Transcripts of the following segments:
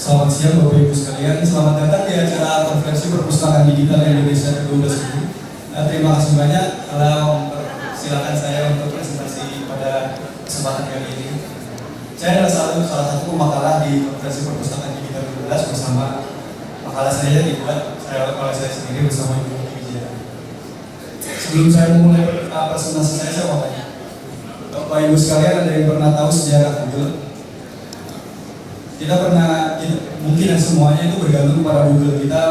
Selamat siang Bapak Ibu sekalian, selamat datang di acara konferensi perpustakaan digital Indonesia ke-12 ini. Terima kasih banyak. Kalau silakan saya untuk presentasi pada kesempatan kali ini. Saya adalah salah satu pemakalah di konferensi perpustakaan digital ke-12 bersama makalah saya dibuat oleh saya sendiri bersama Ibu Wijaya. Sebelum saya memulai presentasi saya mau tanya, Bapak Ibu sekalian, ada yang pernah tahu sejarah Google? Kita mungkin semuanya itu bergantung pada Google. Kita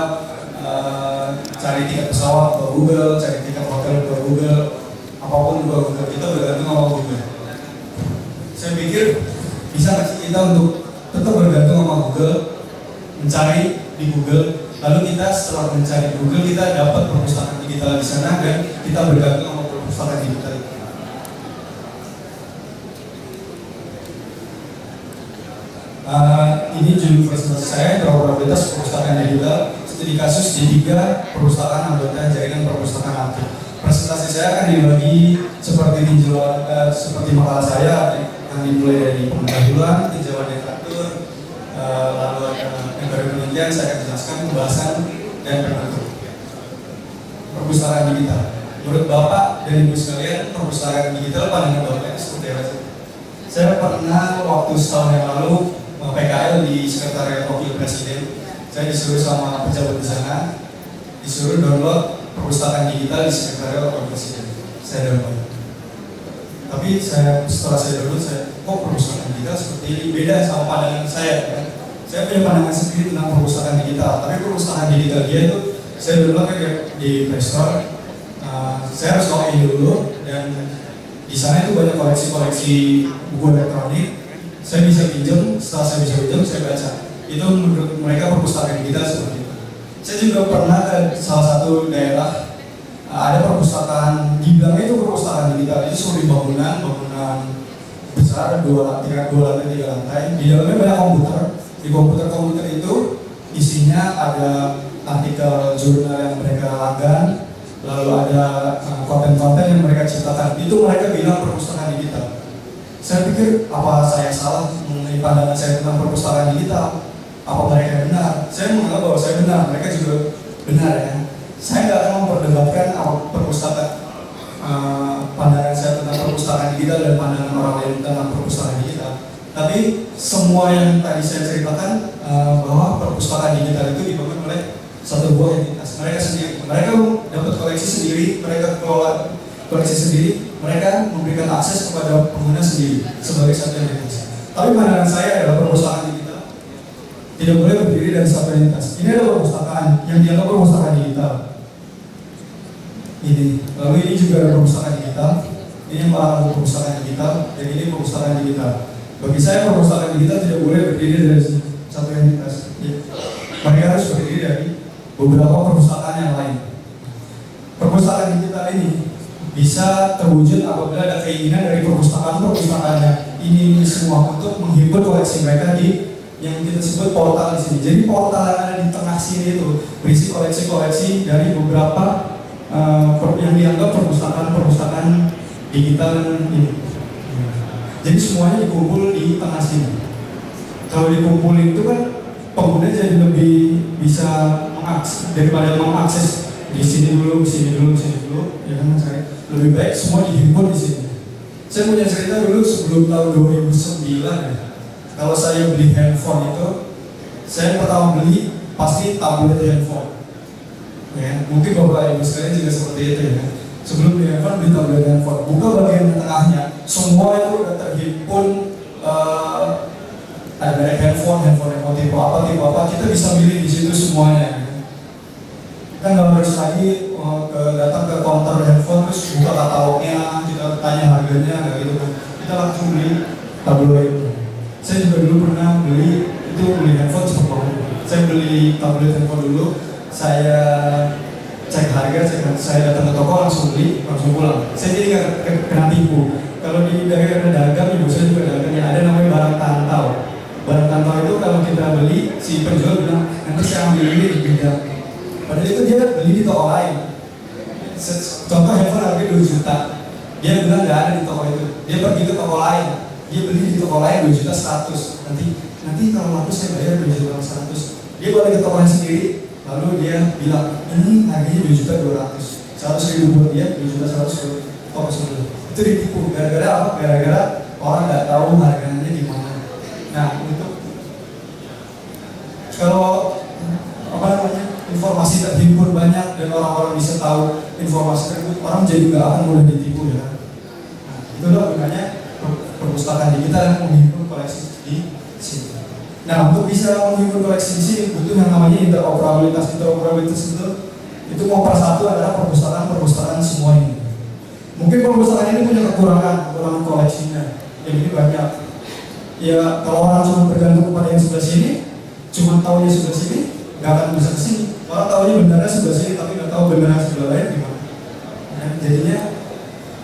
cari tiket pesawat ke Google, cari tiket hotel ke Google, apapun ke Google, kita bergantung sama Google. Saya pikir bisa nggak sih kita untuk tetap bergantung sama Google, mencari di Google, lalu kita setelah mencari Google kita dapat perpustakaan digital di sana dan kita bergantung sama perpustakaan digital. Ini judul presentasi saya, probabilitas perpustakaan digital studi kasus D3 perpustakaan anggota jaringan perpustakaan aktif. Presentasi saya akan dibagi seperti seperti makalah saya yang dimulai dari pendahuluan, tinjauan literatur, lalu dari penelitian saya akan jelaskan pembahasan dan penutup. Perpustakaan digital. Menurut Bapak dan Ibu sekalian, perpustakaan digital pandangan Bapak seperti apa sih? Saya pernah waktu setahun yang lalu PKL di Sekretariat Wakil Presiden. Saya disuruh sama pejabat di sana, disuruh download perpustakaan digital di Sekretariat Wakil Presiden. Saya download. Tapi setelah saya download, kok perpustakaan digital seperti ini beda sama pandangan saya. Kan? Saya punya pandangan sendiri tentang perpustakaan digital. Tapi perpustakaan digital dia itu saya download di Play Store. Saya harus login dulu dan di sana itu banyak koleksi-koleksi buku elektronik. Saya bisa pinjam, setelah saya bisa pinjam, saya baca. Itu menurut mereka perpustakaan digital seperti itu. Saya juga pernah ke salah satu daerah, ada perpustakaan, dibilangnya itu perpustakaan digital. Itu seperti bangunan besar, 2 lantai, 3 lantai. Di dalamnya banyak komputer. Di komputer itu isinya ada artikel jurnal yang mereka langgan, lalu ada konten-konten yang mereka ciptakan. Itu mereka bilang perpustakaan digital. Saya pikir, apa saya salah mengenai pandangan saya tentang perpustakaan digital? Apa mereka benar? Saya menganggap bahwa saya benar, mereka juga benar ya. Saya nggak akan memperdebatkan pandangan saya tentang perpustakaan digital dan pandangan orang lain tentang perpustakaan digital. Tapi semua yang tadi saya ceritakan bahwa perpustakaan digital itu dibangun oleh satu buah entitas. Mereka sendiri, mereka dapat koleksi sendiri, mereka kelola koleksi sendiri, mereka memberikan akses kepada pengguna sendiri sebagai satu entitas. Tapi pandangan saya adalah perpustakaan digital tidak boleh berdiri dari satu entitas. Ini adalah perpustakaan yang dianggap perpustakaan digital. Ini, lalu ini juga ada perpustakaan digital. Ini yang merupakan perpustakaan digital dan ini perpustakaan digital. Bagi saya perpustakaan digital tidak boleh berdiri dari satu entitas. Mereka harus berdiri dari beberapa perpustakaan yang lain. Perpustakaan digital ini bisa terwujud apabila ada keinginan dari perpustakaan ini semua untuk menghimpun koleksi mereka di yang kita sebut portal di sini. Jadi portal yang ada di tengah sini itu berisi koleksi-koleksi dari beberapa yang dianggap perpustakaan digital ini. Jadi semuanya dikumpul di tengah sini. Kalau dikumpulin itu kan pengguna jadi lebih bisa mengakses daripada mengakses di sini dulu, ya kan saya lebih baik semua dihimpun di sini. Saya punya cerita dulu sebelum tahun 2009 ya. Kalau saya beli handphone itu, saya pertama beli pasti tablet handphone. Ya, mungkin Bapak Ibu sekalian juga seperti itu ya. Sebelum beli handphone, beli tablet handphone. Buka bagian tengahnya, semua itu udah terhimpun. Ada handphone yang tipe apa, kita bisa milih di situ semuanya. Kita nggak harus lagi datang ke counter handphone terus buka katalognya, kita tanya harganya, nggak gitu kan. Kita langsung beli tablet itu. Saya juga dulu pernah beli handphone cepet banget. Saya beli tablet handphone dulu, saya cek harga, saya datang ke toko langsung beli, langsung pulang. Saya jadi nggak kena tipu. Kalau di daerah dagang, ibu saya juga dagang yang ada namanya barang tantau. Barang tantau itu kalau kita beli, si penjual bilang nanti saya ambil ini di bidang. Padahal itu dia beli di toko lain. Contoh handphone harga 2 juta. Dia bilang nggak ada di toko itu. Dia pergi ke toko lain. Dia beli di toko lain 2.100.000. Nanti nanti kalau laku saya bayar 2.100.000. Dia boleh ke tokonya sendiri, lalu dia bilang ini harganya 2.200.000, 100.000 buat dia, 2.100.000 toko sebelah. Itu ditipu. Gara-gara apa? Gara-gara orang nggak tahu harganya di mana. Nah, untuk kalau apa namanya, informasi terhimpun banyak dan orang-orang bisa tahu informasi tersebut, orang jadi nggak akan mudah ditipu ya. Nah, itulah gunanya perpustakaan digital yang menghimpun koleksi di sini. Nah, untuk bisa menghimpun koleksi di sini butuh yang namanya interoperabilitas. Interoperabilitas itu mau per satu adalah perpustakaan semua ini. Mungkin perpustakaan ini punya kekurangan koleksinya, yang ini banyak. Ya kalau orang cuma bergantung kepada yang sebelah sini, cuma tahu yang sebelah sini, nggak akan bisa ke sini. Orang tahunya benarnya sebelah sini, tapi nggak tahu benarnya sebelah lain gimana. Nah, jadinya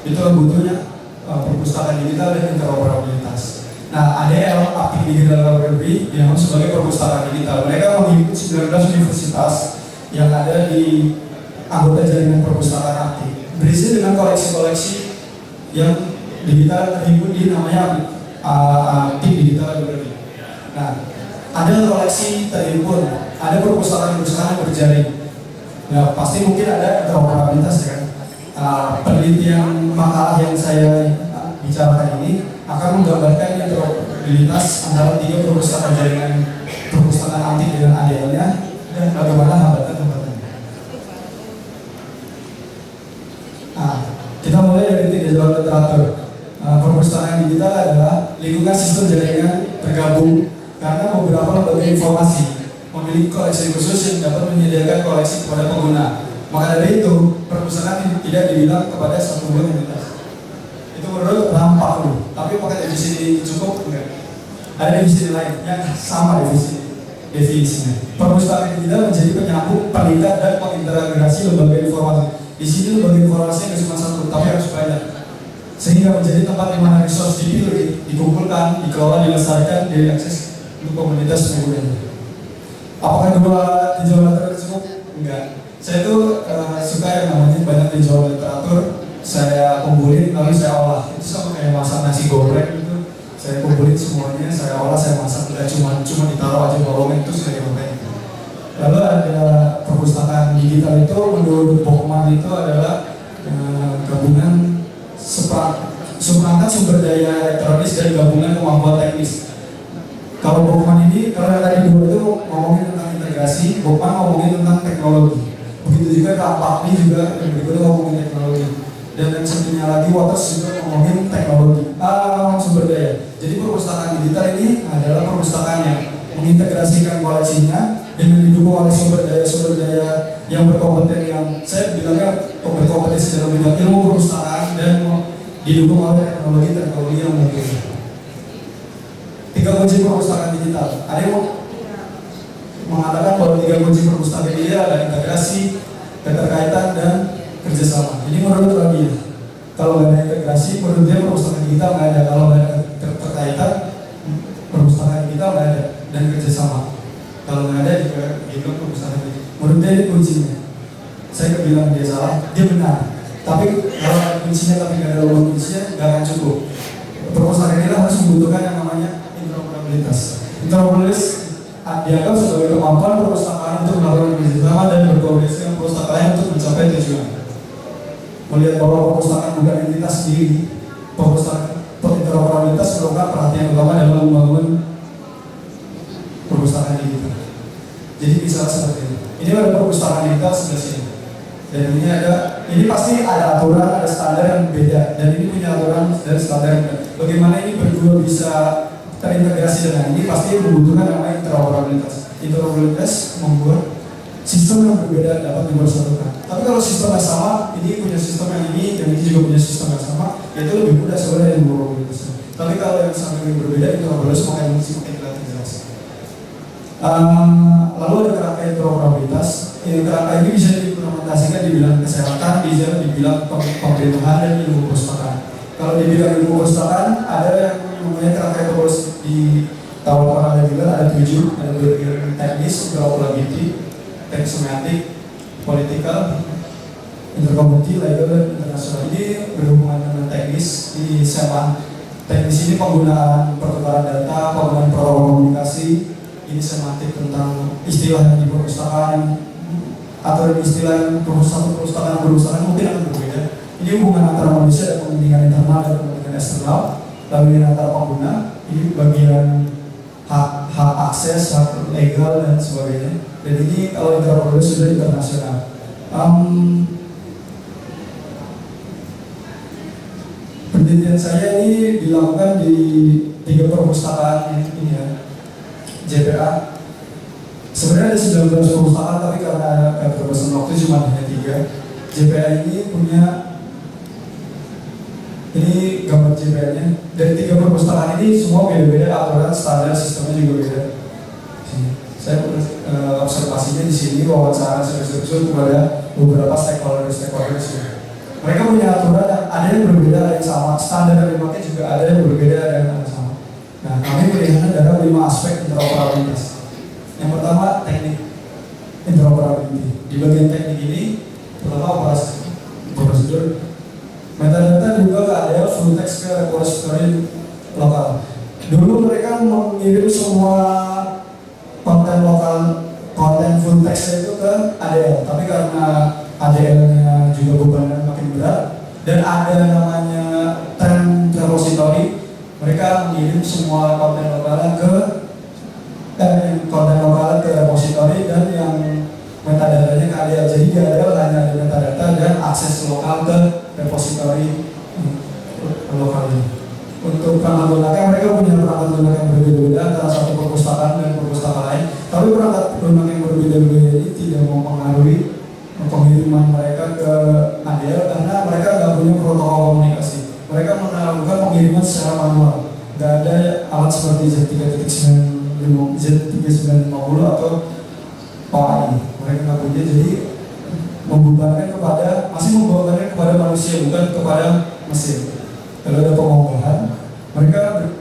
itu butuhnya perpustakaan digital dan interoperabilitas. Nah, ADL, Active Digital Library, yang sebagai perpustakaan digital. Mereka menghimpun 19 universitas yang ada di anggota jaringan perpustakaan aktif. Berisi dengan koleksi-koleksi yang digital terhimpun di namanya Active Digital Library. Nah, ada koleksi terhimpun, ada perpustakaan-perpustakaan berjaring. Nah, pasti mungkin ada interoperabilitas ya kan. Penelitian makalah yang saya bicarakan ini akan menggambarkan interoperabilitas antara tiga perpustakaan jaringan perpustakaan aktif dengan ADL-nya dan bagaimana hambatan-hambatannya. Nah, kita mulai dari tiga jalur literatur. Perpustakaan digital adalah lingkungan sistem jaringan tergabung karena beberapa lembaga informasi memiliki koleksi khusus yang dapat menyediakan koleksi kepada pengguna. Maka dari itu, perpustakaan tidak dibilang kepada satu buah entitas. Itu menurut nampak dulu, tapi pakai definisi cukup enggak? Ada definisi lain yang sama definisinya. Perpustakaan digital menjadi penyambung, pengikat dan pengintegrasi lembaga informasi. Di sini lembaga informasi yang cuma satu, tapi harus banyak. Sehingga menjadi tempat di mana resource dipilih, dikumpulkan, dikelola, dilestarikan, diakses untuk komunitas penggunanya. Apakah dua tinjauan literatur cukup? Enggak. Saya tuh suka yang namanya banyak tinjauan literatur. Saya kumpulin lalu saya olah. Itu sama kayak masak nasi goreng gitu. Saya kumpulin semuanya, saya olah, saya masak. Tidak cuma ditaruh aja bolongin itu saya goreng. Lalu ada perpustakaan digital itu menurut Bokman itu adalah gabungan seperangkat sumber daya elektronis dan gabungan kemampuan teknis. Kalau Bokman ini, kalau tadi dua itu ngomongin tentang integrasi, Bokman ngomongin tentang teknologi. Begitu juga Kampakni juga berikutnya ngomongin teknologi. Dan yang satunya lagi Waters juga ngomongin teknologi, sumber daya. Jadi perpustakaan digital ini adalah perpustakaan yang mengintegrasikan koleksinya dengan didukung oleh sumber daya yang berkompeten, yang saya bilangnya berkompetensi dalam bidang ilmu perpustakaan dan didukung oleh teknologi yang mungkin. Tiga kunci perpustakaan digital. Ada yang mengatakan bahwa tiga kunci perpustakaan digital ada integrasi, keterkaitan, dan kerjasama. Ini menurut lagi ya. Kalau nggak ada integrasi, menurut dia perpustakaan digital nggak ada. Kalau nggak ada keterkaitan, perpustakaan digital nggak ada, dan kerjasama. Kalau nggak ada juga bilang perpustakaan digital. Menurut dia ini kuncinya. Saya nggak bilang dia salah, dia benar. Tapi kalau ada kuncinya tapi nggak ada lubang kuncinya, nggak akan cukup. Perpustakaan ini harus membutuhkan yang namanya interoperabilitas. Interoperabilitas dianggap sebagai kemampuan perpustakaan untuk melakukan kerjasama dan berkoordinasi dengan perpustakaan lain untuk mencapai tujuan. Melihat bahwa perpustakaan bukan entitas sendiri, perpustakaan interoperabilitas merupakan perhatian utama dalam membangun perpustakaan digital. Jadi misalnya seperti ini. Ini ada perpustakaan digital sebelah sini. Dan ini pasti ada aturan, ada standar yang beda. Dan ini punya aturan dan standar yang beda. Bagaimana ini berdua bisa terintegrasi dengan ini pasti membutuhkan namanya interoperabilitas. Interoperabilitas membuat sistem yang berbeda dapat dipersatukan. Tapi kalau sistem yang sama, ini punya sistem yang ini, dan ini juga punya sistem yang sama, itu lebih mudah sebenarnya interoperabilitas. Tapi kalau yang sama yang berbeda, interoperabilitas makin kelihatan jelas. Lalu ada kerangka interoperabilitas. Kerangka ini bisa diimplementasikan di bidang kesehatan, bisa di bidang pemerintahan dan ilmu perpustakaan. Kalau di bidang ilmu perpustakaan ada yang namanya kerangka interoperabilitas di tahun para juga ada 7, ada bagian teknis, interoperability, teknik semantik, politikal, interkomuniti, legal, dan internasional. Ini berhubungan dengan teknis di SEMA. teknis ini penggunaan pertukaran data, penggunaan protokol komunikasi, ini semantik tentang istilah yang di perpustakaan atau istilah perpustakaan mungkin akan berbeda. Ini hubungan antara manusia dan kepentingan internal dan kepentingan eksternal, lalu ini antara pengguna, ini bagian hak akses, hak legal dan sebagainya. Dan ini kalau interoperabilitas sudah internasional. Penelitian saya ini dilakukan di 3 perpustakaan ini ya, JPA. Sebenarnya ada 19 perpustakaan, tapi karena keterbatasan waktu cuma hanya 3. JPA ini punya, ini gambar JPA-nya. Dari 3 perpustakaan ini semua beda-beda aturan, standar, sistemnya juga beda. Saya observasinya di sini, wawancara serius-serius kepada beberapa stakeholder. Mereka punya aturan, ada yang berbeda, ada yang sama. Standar yang dipakai juga ada yang berbeda, ada yang sama. Nah, kami melihatnya dalam 5 aspek interoperabilitas. Yang pertama, teknik interoperability. Di bagian teknik ini, pertama prosedur, metadata juga keadaan full text ke repository lokal. Dulu mereka mengirim semua konten lokal, konten full text itu ke ADL, tapi karena ADL-nya juga bebannya makin berat dan ada namanya trend repository, mereka mengirim semua konten lokal ke repository dan yang metadatanya ke ADL. Jadi di ADL hanya ada metadata dan akses lokal ke repository lokal ini. Untuk perangkat lunak, mereka punya perangkat lunak yang berbeda-beda antara satu perpustakaan dan perpustakaan lain. Tapi perangkat lunak yang berbeda-beda ini tidak mempengaruhi pengiriman mereka ke ADL karena mereka nggak punya protokol komunikasi. Mereka melakukan pengiriman secara manual. Nggak ada alat seperti Z3950 atau OAI. Mereka nggak punya, jadi masih membebankan kepada manusia, bukan kepada mesin. Kalau ada pengonggahan, mereka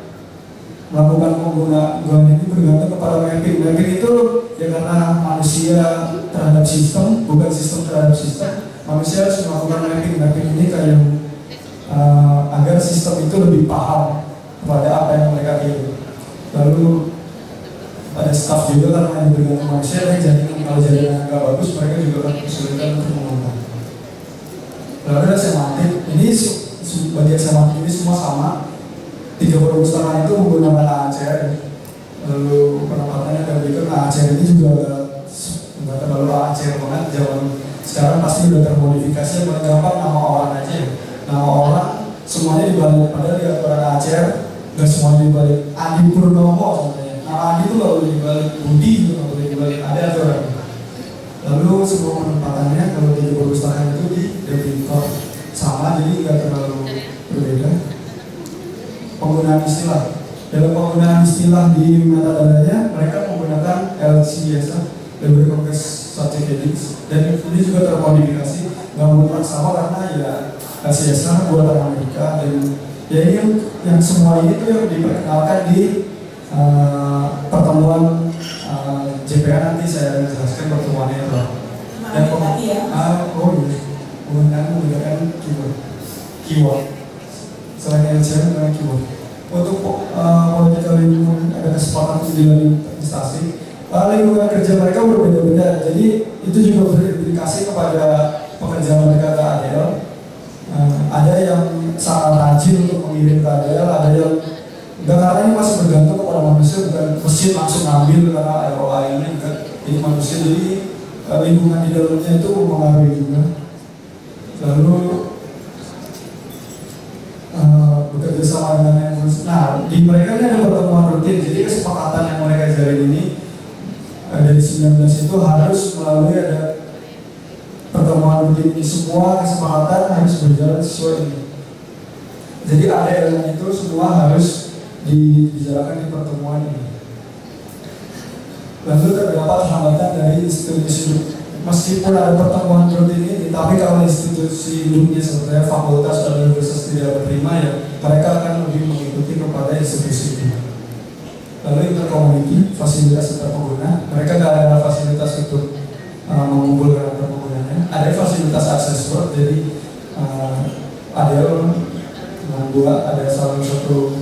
melakukan penggunaan ini bergantung kepada mapping. Mapping itu ya karena manusia terhadap sistem, bukan sistem terhadap sistem. Manusia harus melakukan mapping. Mapping ini kayak agar sistem itu lebih paham kepada apa yang mereka kirim. Lalu ada staff juga karena yang bergantung manusia, dan kalau jaringan agak bagus, mereka juga akan kesulitan untuk mengembangkan. Lalu ada semantik. Ini bagian semantik ini semua sama. 3 perpustakaan itu menggunakan AACR. Lalu penempatannya dan berikut AACR ini juga nggak terlalu AACR banget. Zaman sekarang pasti udah termodifikasi. Yang paling gampang nama orang aja. Nama orang semuanya dibalik, padahal di aturan AACR nggak semuanya dibalik. Adi Purnomo sebenarnya. Nama Adi itu nggak boleh dibalik, Budi itu nggak boleh dibalik. Ada aturan. Lalu semua penempatannya kalau 3 perpustakaan itu di Debitor sama, jadi nggak terlalu berbeda. Penggunaan istilah. Dalam penggunaan istilah di metadatanya, mereka menggunakan LCS, Library Context Subject Headings, dan ini juga termodifikasi, nggak mutlak sama karena ya LCS buatan Amerika, dan ya ini yang semua ini tuh yang diperkenalkan di pertemuan JPA. Nanti saya jelaskan pertemuannya apa. Dan menggunakan keyword. Selain LCS dengan keyword. Untuk political lingkungan ada kesepakatan di investasi. Lingkungan kerja mereka berbeda-beda. Jadi itu juga berimplikasi kepada pekerjaan mereka ke ADL. Ada yang sangat rajin untuk mengirim ke ADL, ada yang enggak, karena ini masih bergantung kepada manusia, bukan mesin langsung ngambil karena ROI ini enggak. Ini manusia, jadi lingkungan di dalamnya itu mempengaruhi juga. Lalu bekerja sama dengan yang di mereka ini ada pertemuan rutin, jadi kesepakatan yang mereka jalin ini dari 19 itu harus melalui ada pertemuan rutin ini. Semua kesepakatan harus berjalan sesuai ini. Jadi ADL itu semua harus dibicarakan di pertemuan ini. Lalu terdapat hambatan dari institusi. Meskipun ada pertemuan rutin ini, tapi kalau institusi induknya seperti fakultas atau universitas tidak berterima, ya mereka akan lebih mengikuti kepada institusi ini. Lalu intercommunity, fasilitas antar pengguna, mereka tidak ada fasilitas untuk mengumpulkan antar penggunanya. Ada fasilitas akses word, jadi ADL membuat ada salah satu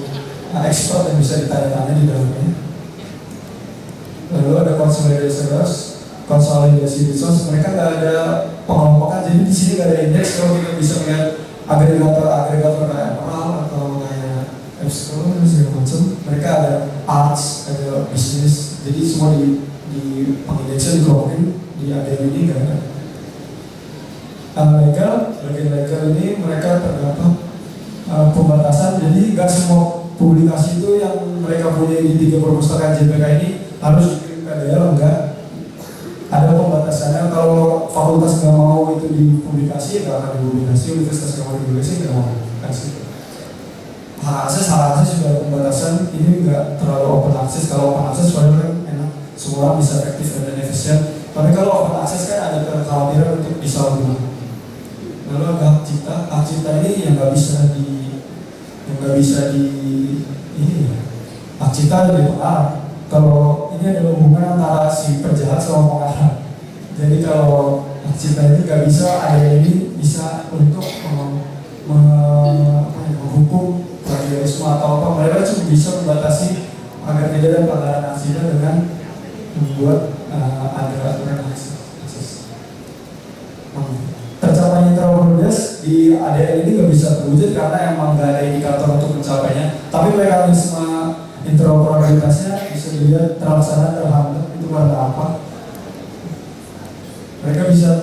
expert yang bisa ditanya-tanya di dalamnya. Lalu ada konsolidasi resource, mereka nggak ada pengelompokan, jadi di sini nggak ada indeks. Kalau kita bisa melihat agregator kayak Emerald atau kayak Epsilon dan segala macam, mereka ada arts, ada bisnis, jadi semua di pengindeksnya dikelompokin di ADM ini nggak ada. Legal, bagian legal ini mereka terdapat pembatasan, jadi nggak semua publikasi itu yang mereka punya di 3 perpustakaan JPK ini harus dikirim ke daerah, enggak. Ada pembatasannya, kalau fakultas nggak mau itu dipublikasi, nggak akan dipublikasi, universitas nggak mau dipublikasi, nggak mau dipublikasi. Hak akses juga ada pembatasan, ini nggak terlalu open access. Kalau open access padahal kan enak, semua orang bisa efektif dan efisien. Tapi kalau open access kan ada kekhawatiran untuk disalahgunakan. Lalu ada hak cipta ini yang nggak bisa ini hak cipta lebih pengarang. Kalau ini ada hubungan antara si penjahat sama pengarang. Jadi kalau hak cipta ini nggak bisa, ada ini bisa untuk menghukum plagiarisme atau apa. Mereka cuma bisa membatasi agar tidak ada pelanggaran hak cipta dengan membuat ada aturan akses. Tercapainya interoperabilitas di ADN ini nggak bisa terwujud karena emang nggak ada indikator untuk mencapainya. Tapi mekanisme interoperabilitasnya bisa dilihat terlaksana terhambat itu karena apa? Mereka bisa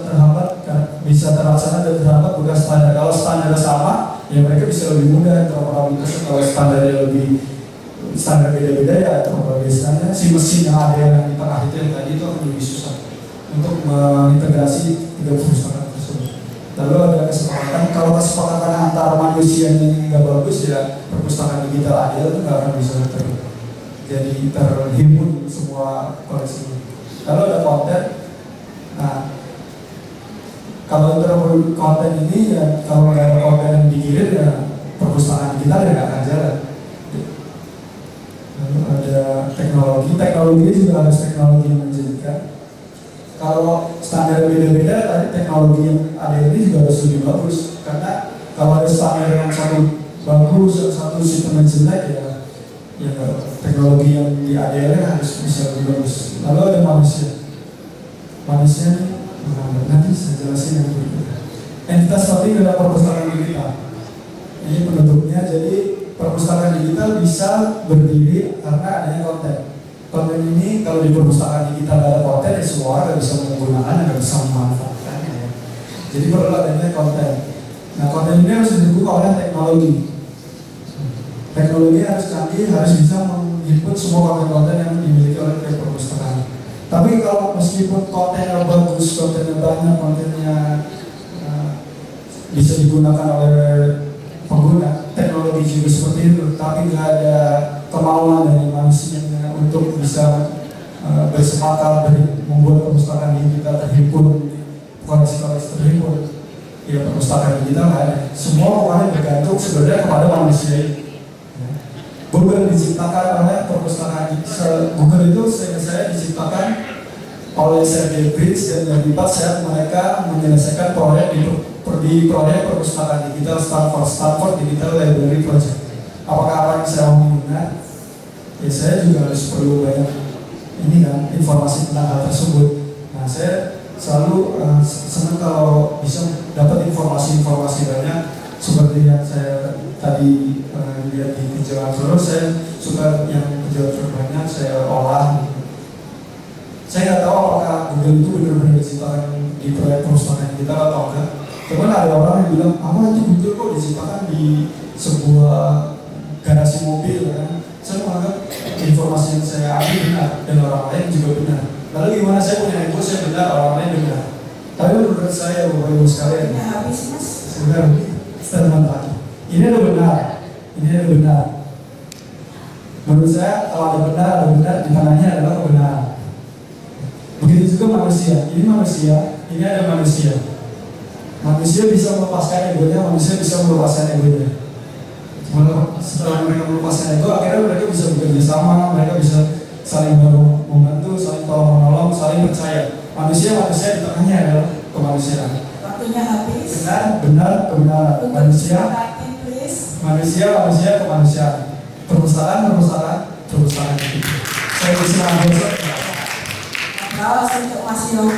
terlaksana dan terhambat bukan standar. Kalau standar sama, ya mereka bisa lebih mudah interoperabilitasnya. Kalau standar beda-beda ya interoperabilitasnya si mesin yang ada yang di tengah itu yang tadi itu akan lebih susah untuk mengintegrasi 3 perpustakaan tersebut. Lalu ada kesepakatan, kalau kesepakatan antar manusia ini nggak bagus ya perpustakaan digital adil itu nggak akan bisa jadi terhimpun semua koleksi. Lalu ada konten. Nah, kalau konten ini ya kalau nggak ada konten yang dikirim ya perpustakaan digital ya nggak akan jalan. Lalu ada teknologi juga harus teknologi yang menjadikan. Kalau standar beda-beda, tadi teknologi yang ada ini juga harus lebih bagus. Karena kalau ada standar yang satu bagus, satu sistem yang jelek ya teknologi yang di ADL harus bisa lebih bagus. Lalu ada manusia nanti saya jelasin yang berikutnya. Entitas penting adalah perpustakaan digital. Ini penutupnya, jadi perpustakaan digital bisa berdiri karena adanya konten. Konten ini kalau di perpustakaan digital ada konten, ya semua orang bisa menggunakan, nggak bisa memanfaatkannya. Ya. Jadi perlu adanya konten. Nah, konten ini harus didukung oleh teknologi. Teknologi harus canggih, harus bisa menghimpun semua konten-konten yang dimiliki oleh perpustakaan. Tapi kalau meskipun kontennya bagus, kontennya banyak, kontennya bisa digunakan oleh pengguna, teknologi juga seperti itu, tapi nggak ada kemauan dari manusia untuk bisa bersepakat membuat perpustakaan digital terhimpun, koleksi-koleksi terhimpun. Ya perpustakaan digital nggak ada. Semua pokoknya bergantung sebenarnya kepada manusia itu. Google diciptakan oleh perpustakaan digital. Google itu saya diciptakan oleh Sergey Brin dan yang dibuat mereka menyelesaikan proyek di proyek perpustakaan digital Stanford Digital Library Project. Apakah apa yang saya omongin benar? Ya saya juga harus perlu banyak ini kan informasi tentang hal tersebut. Nah saya selalu senang kalau bisa dapat informasi-informasi banyak seperti yang saya tadi lihat di kejauhan terus. Saya suka yang kejauhan terbanyak saya olah. Saya nggak tahu apakah Google itu benar-benar diciptakan di proyek perpustakaan kita atau enggak. Cuman ada orang yang bilang, apa itu Google kok diciptakan di sebuah garasi mobil kan? Saya menganggap informasi yang saya ambil benar dan orang lain juga benar. Lalu gimana saya punya info saya benar, orang lain benar. Tapi menurut saya Bapak Ibu sekalian, habis mas. Sebentar, statement lagi. Ini ada benar, ini ada benar. Menurut saya kalau ada benar di tangannya adalah kebenaran. Begitu juga manusia. Ini ada manusia. Manusia bisa melepaskan egonya, manusia bisa melepaskan egonya. Setelah mereka melepaskan ego, akhirnya mereka bisa bekerja sama, mereka bisa saling membantu, saling tolong menolong, saling percaya. Manusia di tengahnya adalah kemanusiaan. Waktunya habis. Benar, kebenaran. Manusia. manusia kemanusiaan, perpustakaan itu. Saya bersilakan. Kalau untuk Mas Yogi.